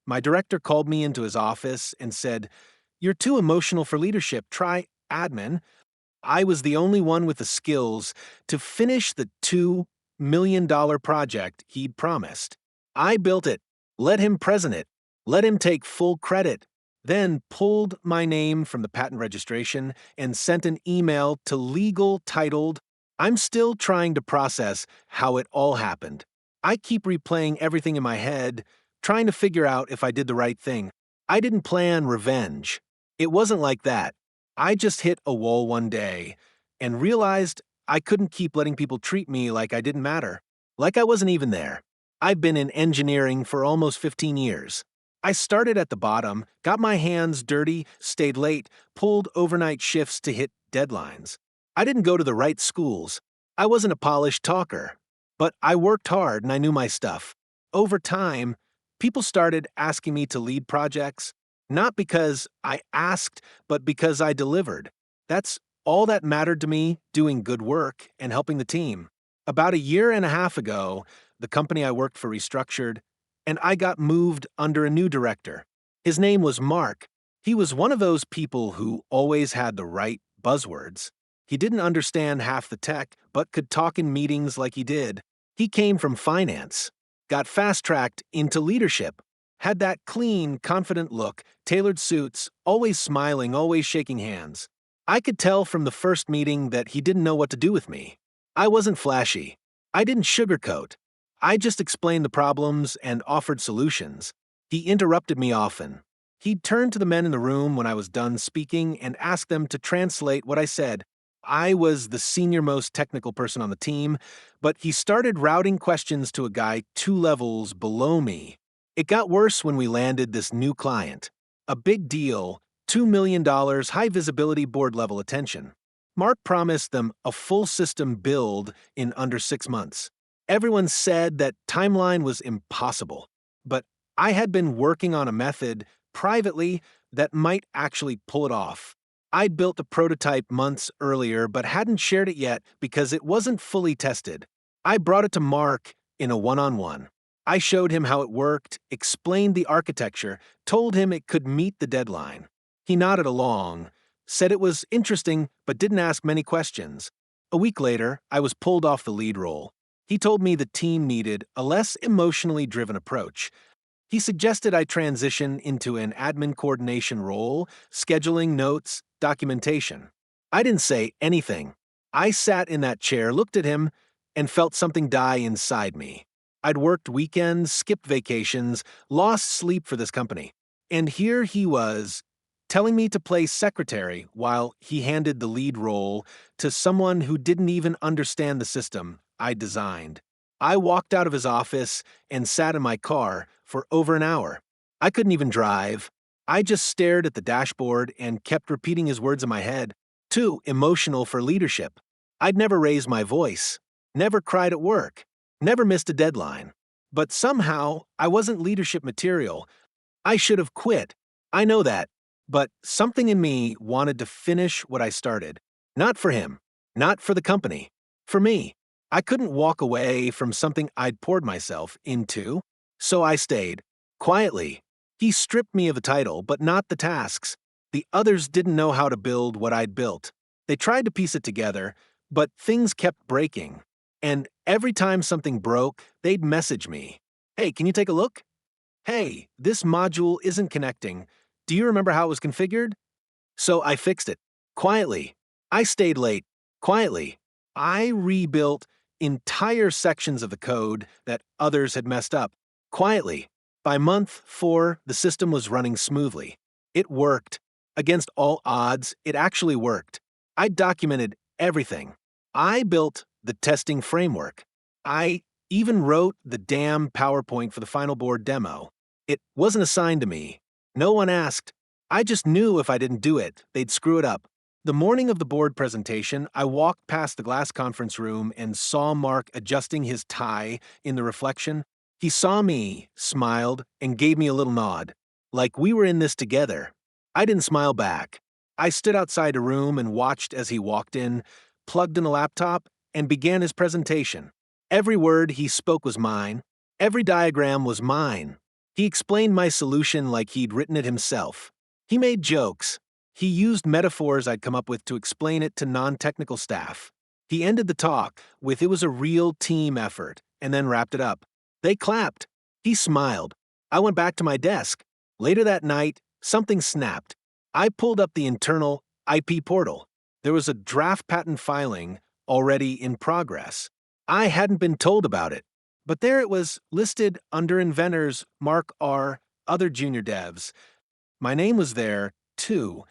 My director called me into his office and said, "You're too emotional for leadership. Try admin." I was the only one with the skills to finish the $2 million project he'd promised. I built it, let him present it, let him take full credit, then pulled my name from the patent registration and sent an email to legal titled, "I'm still trying to process how it all happened. I keep replaying everything in my head, trying to figure out if I did the right thing. I didn't plan revenge. It wasn't like that. I just hit a wall one day and realized I couldn't keep letting people treat me like I didn't matter, like I wasn't even there. I've been in engineering for almost 15 years. I started at the bottom, got my hands dirty, stayed late, pulled overnight shifts to hit deadlines. I didn't go to the right schools. I wasn't a polished talker. But I worked hard and I knew my stuff. Over time, people started asking me to lead projects, not because I asked, but because I delivered. That's all that mattered to me, doing good work and helping the team. About a year and a half ago, the company I worked for restructured, and I got moved under a new director. His name was Mark. He was one of those people who always had the right buzzwords. He didn't understand half the tech, but could talk in meetings like he did. He came from finance, got fast-tracked into leadership, had that clean, confident look, tailored suits, always smiling, always shaking hands. I could tell from the first meeting that he didn't know what to do with me. I wasn't flashy. I didn't sugarcoat. I just explained the problems and offered solutions. He interrupted me often. He'd turn to the men in the room when I was done speaking and ask them to translate what I said. I was the senior-most technical person on the team, but he started routing questions to a guy 2 levels below me. It got worse when we landed this new client. A big deal, $2 million, high-visibility board-level attention. Mark promised them a full system build in under 6 months. Everyone said that timeline was impossible, but I had been working on a method privately that might actually pull it off. I'd built a prototype months earlier but hadn't shared it yet because it wasn't fully tested. I brought it to Mark in a one-on-one. I showed him how it worked, explained the architecture, told him it could meet the deadline. He nodded along, said it was interesting but didn't ask many questions. A week later, I was pulled off the lead role. He told me the team needed a less emotionally driven approach. He suggested I transition into an admin coordination role, scheduling notes, documentation. I didn't say anything. I sat in that chair, looked at him, and felt something die inside me. I'd worked weekends, skipped vacations, lost sleep for this company. And here he was, telling me to play secretary while he handed the lead role to someone who didn't even understand the system I designed. I walked out of his office and sat in my car for over an hour. I couldn't even drive. I just stared at the dashboard and kept repeating his words in my head. Too emotional for leadership. I'd never raised my voice, never cried at work, never missed a deadline. But somehow, I wasn't leadership material. I should have quit. I know that. But something in me wanted to finish what I started. Not for him, not for the company, for me. I couldn't walk away from something I'd poured myself into, so I stayed, quietly. He stripped me of the title, but not the tasks. The others didn't know how to build what I'd built. They tried to piece it together, but things kept breaking. And every time something broke, they'd message me. "Hey, can you take a look? Hey, this module isn't connecting. Do you remember how it was configured?" So I fixed it, quietly. I stayed late, quietly. I rebuilt entire sections of the code that others had messed up, quietly. By month 4, the system was running smoothly. It worked. Against all odds, it actually worked. I documented everything. I built the testing framework. I even wrote the damn PowerPoint for the final board demo. It wasn't assigned to me. No one asked. I just knew if I didn't do it, they'd screw it up. The morning of the board presentation, I walked past the glass conference room and saw Mark adjusting his tie in the reflection. He saw me, smiled, and gave me a little nod, like we were in this together. I didn't smile back. I stood outside a room and watched as he walked in, plugged in a laptop, and began his presentation. Every word he spoke was mine. Every diagram was mine. He explained my solution like he'd written it himself. He made jokes. He used metaphors I'd come up with to explain it to non-technical staff. He ended the talk with "it was a real team effort," and then wrapped it up. They clapped. He smiled. I went back to my desk. Later that night, something snapped. I pulled up the internal IP portal. There was a draft patent filing already in progress. I hadn't been told about it, but there it was listed under inventors Mark R., other junior devs. My name was there, too,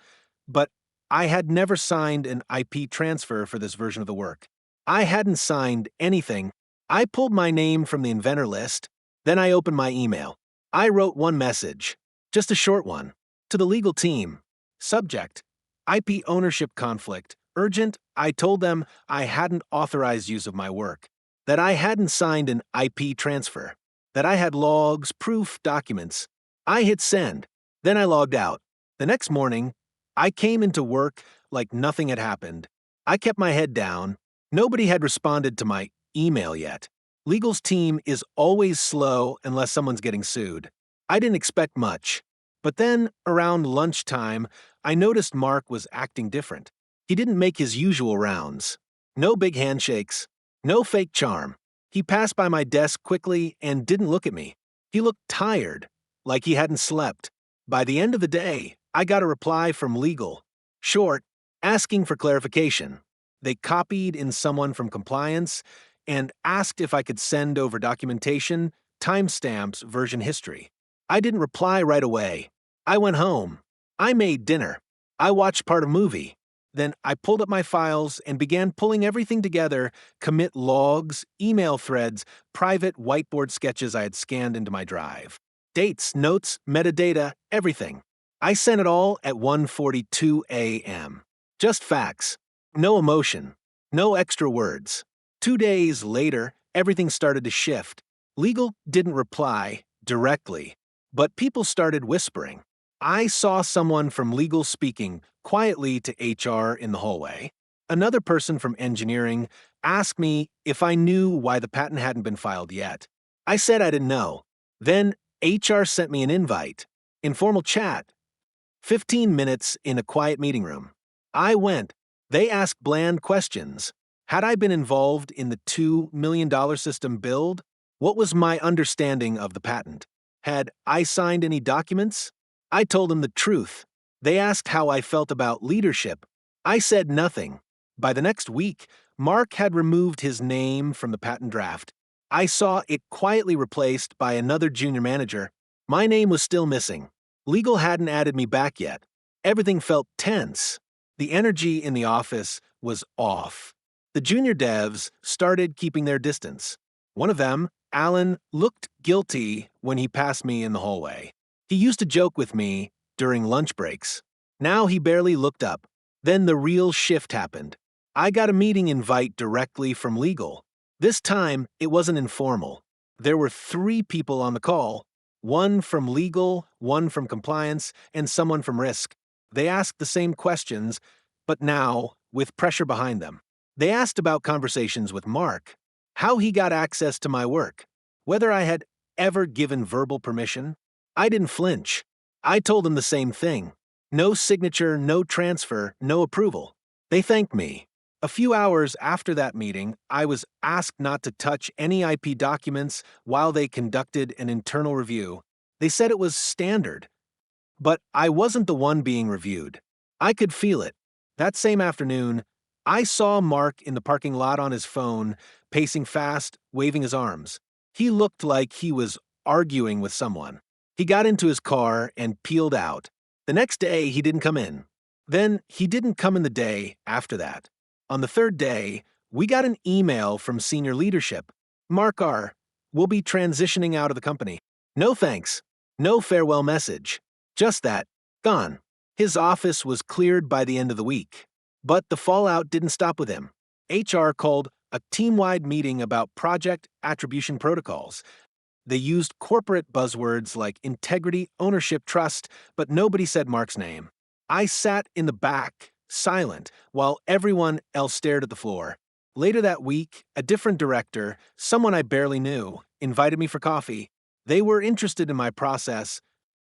but I had never signed an IP transfer for this version of the work. I hadn't signed anything. I pulled my name from the inventor list. Then I opened my email. I wrote one message, just a short one, to the legal team. Subject: IP ownership conflict. Urgent. I told them I hadn't authorized use of my work, that I hadn't signed an IP transfer, that I had logs, proof, documents. I hit send. Then I logged out. The next morning, I came into work like nothing had happened. I kept my head down. Nobody had responded to my email yet. Legal's team is always slow unless someone's getting sued. I didn't expect much. But then, around lunchtime, I noticed Mark was acting different. He didn't make his usual rounds. No big handshakes. No fake charm. He passed by my desk quickly and didn't look at me. He looked tired, like he hadn't slept. By the end of the day, I got a reply from legal. Short, asking for clarification. They copied in someone from compliance and asked if I could send over documentation, timestamps, version history. I didn't reply right away. I went home. I made dinner. I watched part of a movie. Then I pulled up my files and began pulling everything together: commit logs, email threads, private whiteboard sketches I had scanned into my drive. Dates, notes, metadata, everything. I sent it all at 1:42 a.m. Just facts. No emotion. No extra words. 2 days later, everything started to shift. Legal didn't reply directly, but people started whispering. I saw someone from legal speaking quietly to HR in the hallway. Another person from engineering asked me if I knew why the patent hadn't been filed yet. I said I didn't know. Then HR sent me an invite. Informal chat. 15 minutes in a quiet meeting room. I went. They asked bland questions. Had I been involved in the $2 million system build? What was my understanding of the patent? Had I signed any documents? I told them the truth. They asked how I felt about leadership. I said nothing. By the next week, Mark had removed his name from the patent draft. I saw it quietly replaced by another junior manager. My name was still missing. Legal hadn't added me back yet. Everything felt tense. The energy in the office was off. The junior devs started keeping their distance. One of them, Alan, looked guilty when he passed me in the hallway. He used to joke with me during lunch breaks. Now he barely looked up. Then the real shift happened. I got a meeting invite directly from legal. This time, it wasn't informal. There were 3 people on the call. 1 from legal, 1 from compliance, and someone from risk. They asked the same questions, but now with pressure behind them. They asked about conversations with Mark, how he got access to my work, whether I had ever given verbal permission. I didn't flinch. I told them the same thing. No signature, no transfer, no approval. They thanked me. A few hours after that meeting, I was asked not to touch any IP documents while they conducted an internal review. They said it was standard. But I wasn't the one being reviewed. I could feel it. That same afternoon, I saw Mark in the parking lot on his phone, pacing fast, waving his arms. He looked like he was arguing with someone. He got into his car and peeled out. The next day, he didn't come in. Then he didn't come in the day after that. On the 3rd day, we got an email from senior leadership. Mark R. will be transitioning out of the company. No thanks. No farewell message. Just that. Gone. His office was cleared by the end of the week. But the fallout didn't stop with him. HR called a team-wide meeting about project attribution protocols. They used corporate buzzwords like integrity, ownership, trust, but nobody said Mark's name. I sat in the back, silent, while everyone else stared at the floor. Later that week, a different director, someone I barely knew, invited me for coffee. They were interested in my process.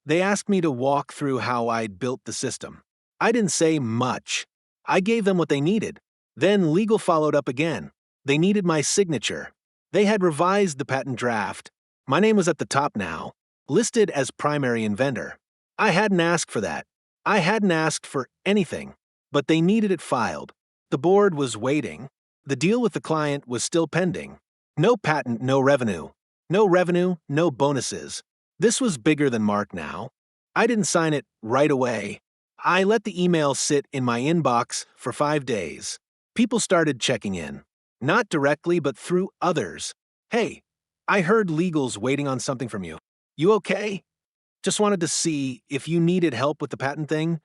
They asked me to walk through how I'd built the system. I didn't say much. I gave them what they needed. Then legal followed up again. They needed my signature. They had revised the patent draft. My name was at the top now, listed as primary inventor. I hadn't asked for that. I hadn't asked for anything, but they needed it filed. The board was waiting. The deal with the client was still pending. No patent, no revenue. No revenue, no bonuses. This was bigger than Mark now. I didn't sign it right away. I let the email sit in my inbox for 5 days. People started checking in. Not directly, but through others. Hey, I heard legal's waiting on something from you. You okay? Just wanted to see if you needed help with the patent thing.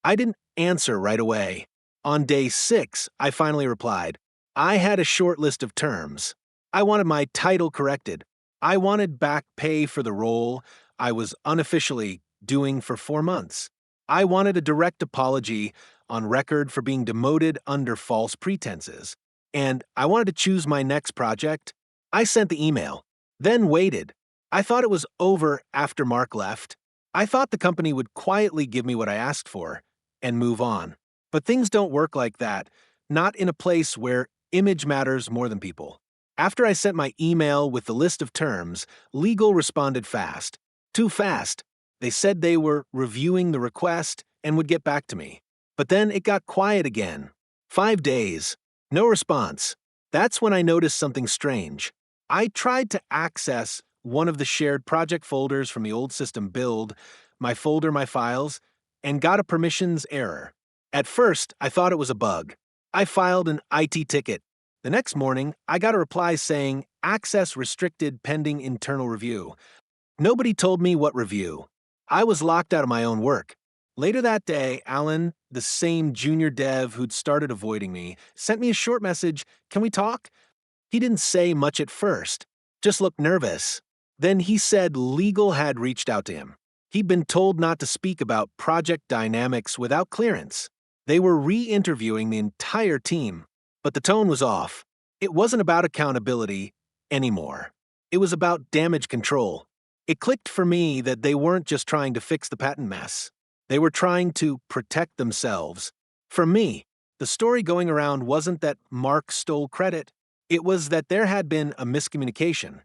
I didn't answer right away. On day 6, I finally replied. I had a short list of terms. I wanted my title corrected. I wanted back pay for the role I was unofficially doing for 4 months. I wanted a direct apology on record for being demoted under false pretenses. And I wanted to choose my next project. I sent the email, then waited. I thought it was over after Mark left. I thought the company would quietly give me what I asked for and move on. But things don't work like that, not in a place where image matters more than people. After I sent my email with the list of terms, legal responded fast. Too fast. They said they were reviewing the request and would get back to me. But then it got quiet again. 5 days. No response. That's when I noticed something strange. I tried to access one of the shared project folders from the old system build, my folder, my files, and got a permissions error. At first, I thought it was a bug. I filed an IT ticket. The next morning, I got a reply saying, access restricted pending internal review. Nobody told me what review. I was locked out of my own work. Later that day, Alan, the same junior dev who'd started avoiding me, sent me a short message, "Can we talk?" He didn't say much at first, just looked nervous. Then he said legal had reached out to him. He'd been told not to speak about project dynamics without clearance. They were re-interviewing the entire team, but the tone was off. It wasn't about accountability anymore. It was about damage control. It clicked for me that they weren't just trying to fix the patent mess. They were trying to protect themselves. For me, the story going around wasn't that Mark stole credit. It was that there had been a miscommunication,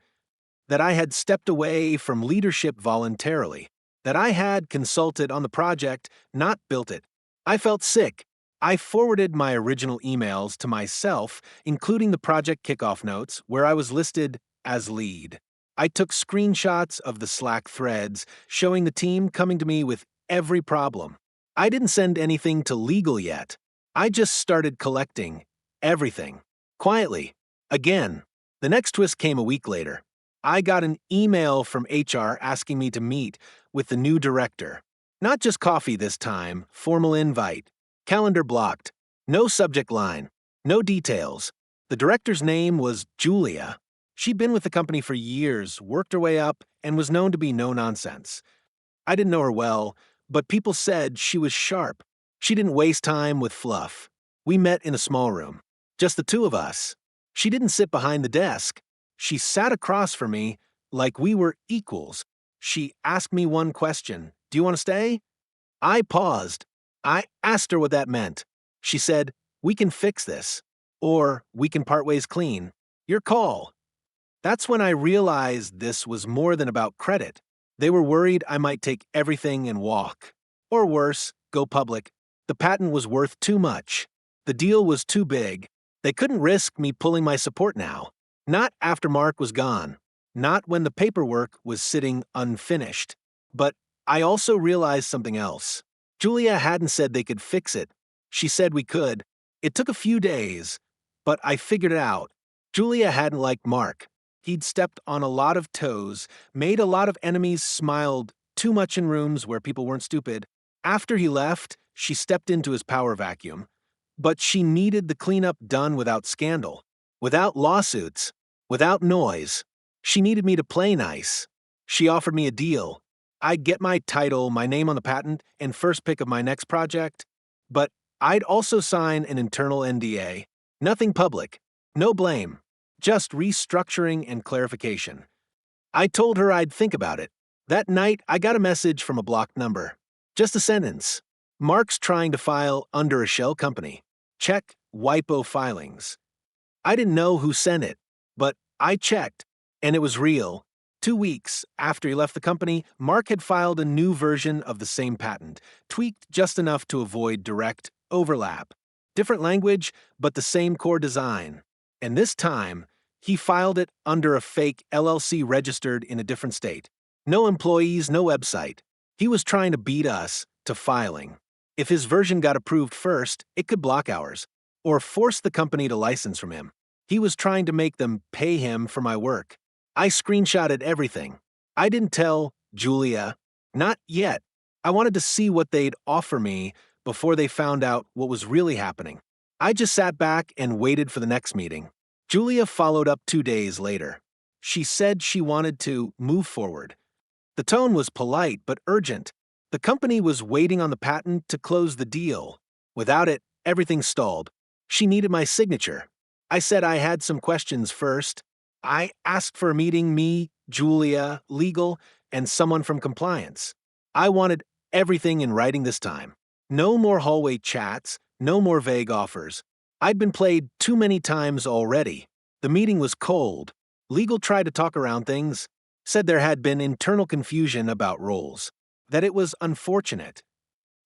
that I had stepped away from leadership voluntarily, that I had consulted on the project, not built it. I felt sick. I forwarded my original emails to myself, including the project kickoff notes, where I was listed as lead. I took screenshots of the Slack threads, showing the team coming to me with every problem. I didn't send anything to legal yet. I just started collecting everything. Quietly. Again. The next twist came a week later. I got an email from HR asking me to meet with the new director. Not just coffee this time, formal invite. Calendar blocked. No subject line. No details. The director's name was Julia. She'd been with the company for years, worked her way up, and was known to be no nonsense. I didn't know her well, but people said she was sharp. She didn't waste time with fluff. We met in a small room. Just the two of us. She didn't sit behind the desk. She sat across from me like we were equals. She asked me one question. "Do you want to stay?" I paused. I asked her what that meant. She said, "We can fix this. Or we can part ways clean. Your call." That's when I realized this was more than about credit. They were worried I might take everything and walk. Or worse, go public. The patent was worth too much. The deal was too big. They couldn't risk me pulling my support now. Not after Mark was gone. Not when the paperwork was sitting unfinished. But I also realized something else. Julia hadn't said they could fix it. She said we could. It took a few days, but I figured it out. Julia hadn't liked Mark. He'd stepped on a lot of toes, made a lot of enemies, smiled too much in rooms where people weren't stupid. After he left, she stepped into his power vacuum. But she needed the cleanup done without scandal, without lawsuits, without noise. She needed me to play nice. She offered me a deal. I'd get my title, my name on the patent, and first pick of my next project. But I'd also sign an internal NDA. Nothing public. No blame. Just restructuring and clarification. I told her I'd think about it. That night, I got a message from a blocked number. Just a sentence. Mark's trying to file under a shell company. Check WIPO filings. I didn't know who sent it, but I checked, and it was real. 2 weeks after he left the company, Mark had filed a new version of the same patent, tweaked just enough to avoid direct overlap. Different language, but the same core design. And this time, he filed it under a fake LLC registered in a different state. No employees, no website. He was trying to beat us to filing. If his version got approved first, it could block ours, or force the company to license from him. He was trying to make them pay him for my work. I screenshotted everything. I didn't tell Julia. Not yet. I wanted to see what they'd offer me before they found out what was really happening. I just sat back and waited for the next meeting. Julia followed up 2 days later. She said she wanted to move forward. The tone was polite but urgent. The company was waiting on the patent to close the deal. Without it, everything stalled. She needed my signature. I said I had some questions first. I asked for a meeting, me, Julia, legal, and someone from compliance. I wanted everything in writing this time. No more hallway chats, no more vague offers. I'd been played too many times already. The meeting was cold. Legal tried to talk around things, said there had been internal confusion about roles, that it was unfortunate.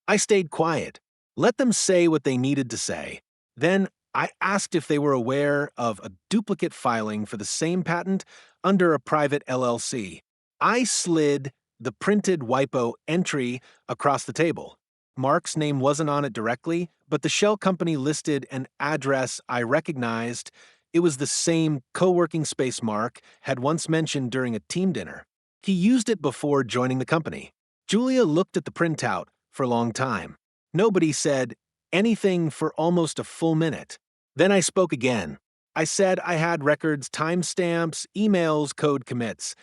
I stayed quiet, let them say what they needed to say. Then I asked if they were aware of a duplicate filing for the same patent under a private LLC. I slid the printed WIPO entry across the table. Mark's name wasn't on it directly, but the shell company listed an address I recognized. It was the same co-working space Mark had once mentioned during a team dinner. He used it before joining the company. Julia looked at the printout for a long time. Nobody said anything for almost a full minute. Then I spoke again. I said I had records, timestamps, emails, code commits.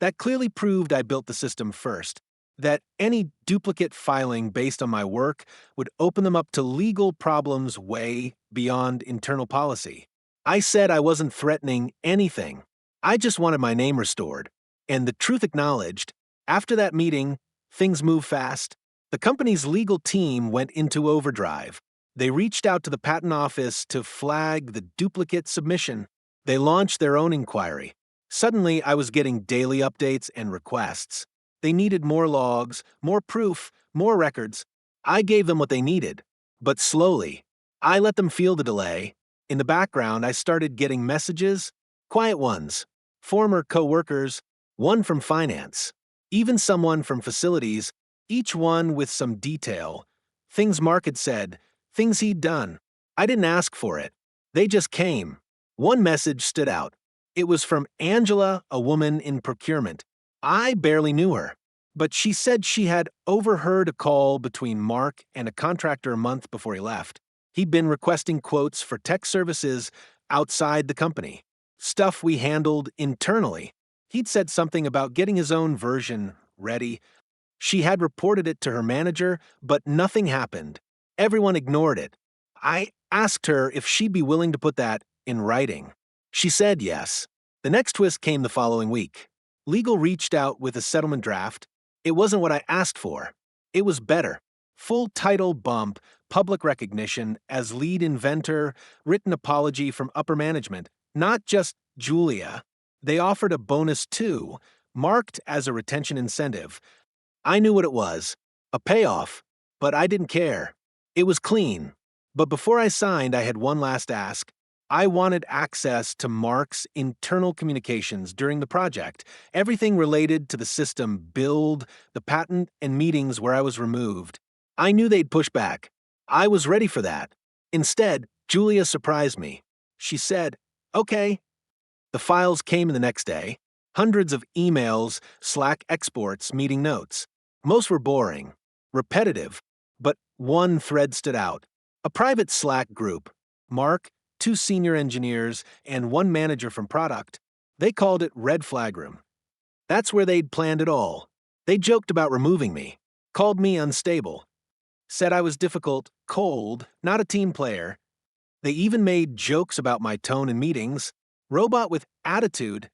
That clearly proved I built the system first. That any duplicate filing based on my work would open them up to legal problems way beyond internal policy. I said I wasn't threatening anything. I just wanted my name restored. And the truth acknowledged. After that meeting, things moved fast. The company's legal team went into overdrive. They reached out to the patent office to flag the duplicate submission. They launched their own inquiry. Suddenly, I was getting daily updates and requests. They needed more logs, more proof, more records. I gave them what they needed, but slowly. I let them feel the delay. In the background, I started getting messages, quiet ones, former co-workers, one from finance, even someone from facilities, each one with some detail, things Mark had said, things he'd done. I didn't ask for it. They just came. One message stood out. It was from Angela, a woman in procurement. I barely knew her, but she said she had overheard a call between Mark and a contractor a month before he left. He'd been requesting quotes for tech services outside the company, stuff we handled internally. He'd said something about getting his own version ready. She had reported it to her manager, but nothing happened. Everyone ignored it. I asked her if she'd be willing to put that in writing. She said yes. The next twist came the following week. Legal reached out with a settlement draft. It wasn't what I asked for. It was better. Full title bump, public recognition as lead inventor, written apology from upper management, not just Julia. They offered a bonus too, marked as a retention incentive. I knew what it was, a payoff, but I didn't care. It was clean. But before I signed, I had one last ask. I wanted access to Mark's internal communications during the project, everything related to the system build, the patent, and meetings where I was removed. I knew they'd push back. I was ready for that. Instead, Julia surprised me. She said, "Okay." The files came in the next day. Hundreds of emails, Slack exports, meeting notes. Most were boring, repetitive, but one thread stood out. A private Slack group. Mark, 2 senior engineers, and 1 manager from product. They called it Red Flag Room. That's where they'd planned it all. They joked about removing me, called me unstable, said I was difficult, cold, not a team player. They even made jokes about my tone in meetings. Robot with attitude.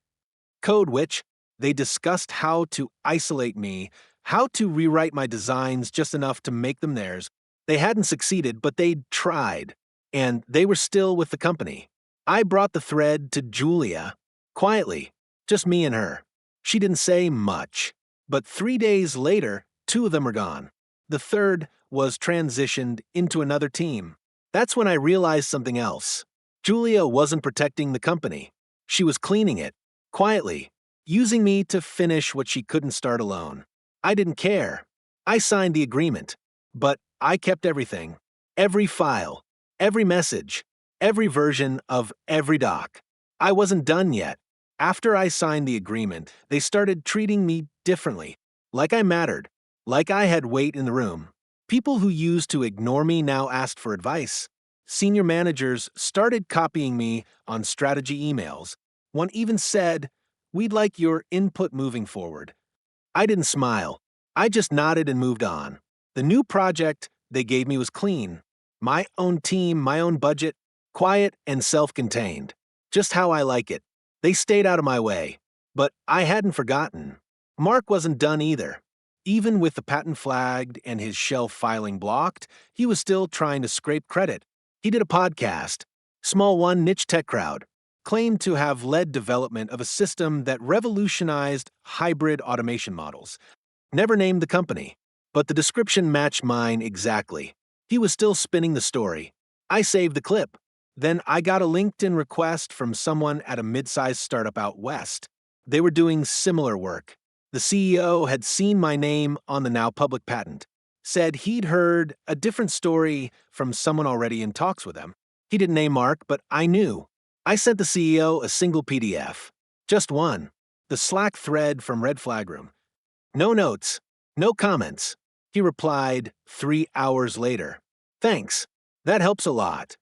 Code which They discussed how to isolate me, how to rewrite my designs just enough to make them theirs. They hadn't succeeded, but they'd tried, and they were still with the company. I brought the thread to Julia, quietly, just me and her. She didn't say much, but 3 days later, 2 of them were gone. The third was transitioned into another team. That's when I realized something else. Julia wasn't protecting the company. She was cleaning it, quietly, using me to finish what she couldn't start alone. I didn't care. I signed the agreement, but I kept everything. Every file, every message, every version of every doc. I wasn't done yet. After I signed the agreement, they started treating me differently, like I mattered, like I had weight in the room. People who used to ignore me now asked for advice. Senior managers started copying me on strategy emails. One even said, "We'd like your input moving forward." I didn't smile. I just nodded and moved on. The new project they gave me was clean. My own team, my own budget, quiet and self-contained. Just how I like it. They stayed out of my way. But I hadn't forgotten. Mark wasn't done either. Even with the patent flagged and his shelf filing blocked, he was still trying to scrape credit. He did a podcast, small one, niche tech crowd, claimed to have led development of a system that revolutionized hybrid automation models. Never named the company, but the description matched mine exactly. He was still spinning the story. I saved the clip. Then I got a LinkedIn request from someone at a mid-sized startup out west. They were doing similar work. The CEO had seen my name on the now public patent, said he'd heard a different story from someone already in talks with him. He didn't name Mark, but I knew. I sent the CEO a single PDF. Just one. The Slack thread from Red Flag Room. No notes. No comments. He replied 3 hours later. "Thanks. That helps a lot."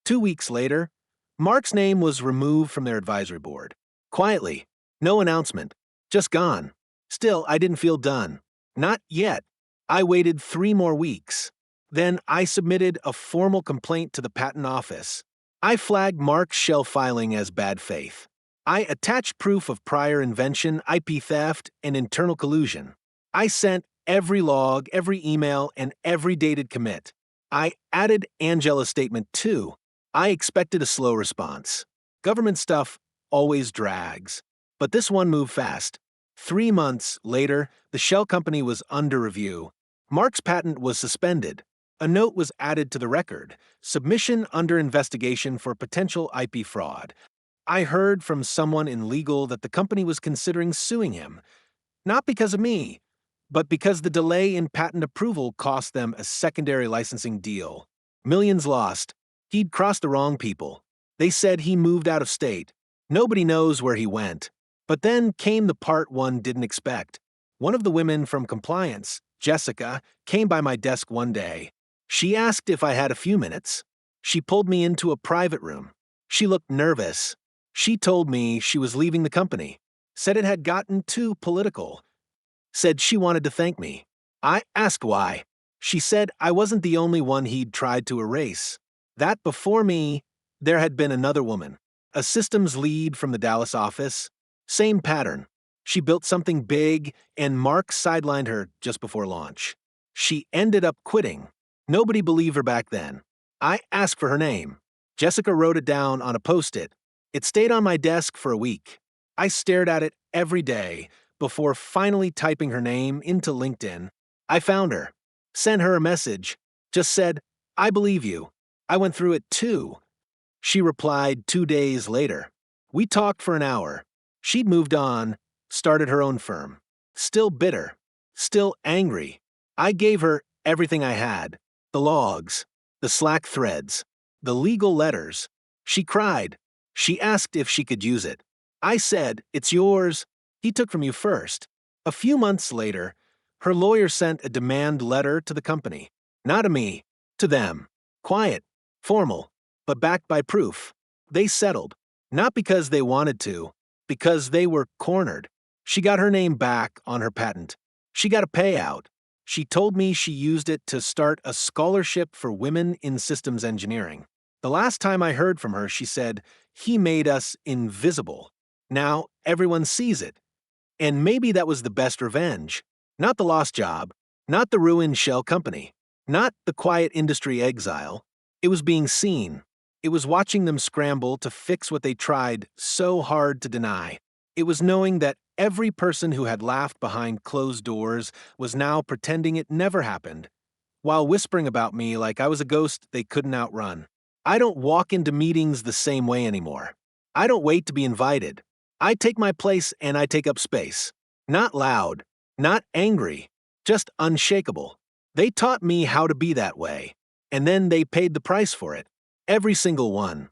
2 weeks later, Mark's name was removed from their advisory board. Quietly. No announcement. Just gone. Still, I didn't feel done. Not yet. I waited 3 more weeks. Then I submitted a formal complaint to the patent office. I flagged Mark's shelf filing as bad faith. I attached proof of prior invention, IP theft, and internal collusion. I sent every log, every email, and every dated commit. I added Angela's statement too. I expected a slow response. Government stuff always drags. But this one moved fast. 3 months later, the shell company was under review. Mark's patent was suspended. A note was added to the record. Submission under investigation for potential IP fraud. I heard from someone in legal that the company was considering suing him. Not because of me, but because the delay in patent approval cost them a secondary licensing deal. Millions lost. He'd crossed the wrong people. They said he moved out of state. Nobody knows where he went. But then came the part one didn't expect. One of the women from compliance, Jessica, came by my desk one day. She asked if I had a few minutes. She pulled me into a private room. She looked nervous. She told me she was leaving the company. Said it had gotten too political. Said she wanted to thank me. I asked why. She said I wasn't the only one he'd tried to erase. That before me, there had been another woman, a systems lead from the Dallas office. Same pattern. She built something big, and Mark sidelined her just before launch. She ended up quitting. Nobody believed her back then. I asked for her name. Jessica wrote it down on a Post-it. It stayed on my desk for a week. I stared at it every day before finally typing her name into LinkedIn. I found her. Sent her a message. Just said, "I believe you. I went through it too." She replied 2 days later. We talked for an hour. She'd moved on, started her own firm. Still bitter. Still angry. I gave her everything I had. The logs. The Slack threads. The legal letters. She cried. She asked if she could use it. I said, "It's yours. He took from you first." A few months later, her lawyer sent a demand letter to the company. Not to me. To them. Quiet. Formal. But backed by proof. They settled. Not because they wanted to. Because they were cornered. She got her name back on her patent. She got a payout. She told me she used it to start a scholarship for women in systems engineering. The last time I heard from her, she said, "He made us invisible. Now everyone sees it." And maybe that was the best revenge. Not the lost job, not the ruined shell company, not the quiet industry exile. It was being seen. It was watching them scramble to fix what they tried so hard to deny. It was knowing that every person who had laughed behind closed doors was now pretending it never happened, while whispering about me like I was a ghost they couldn't outrun. I don't walk into meetings the same way anymore. I don't wait to be invited. I take my place and I take up space. Not loud, not angry, just unshakable. They taught me how to be that way, and then they paid the price for it. Every single one.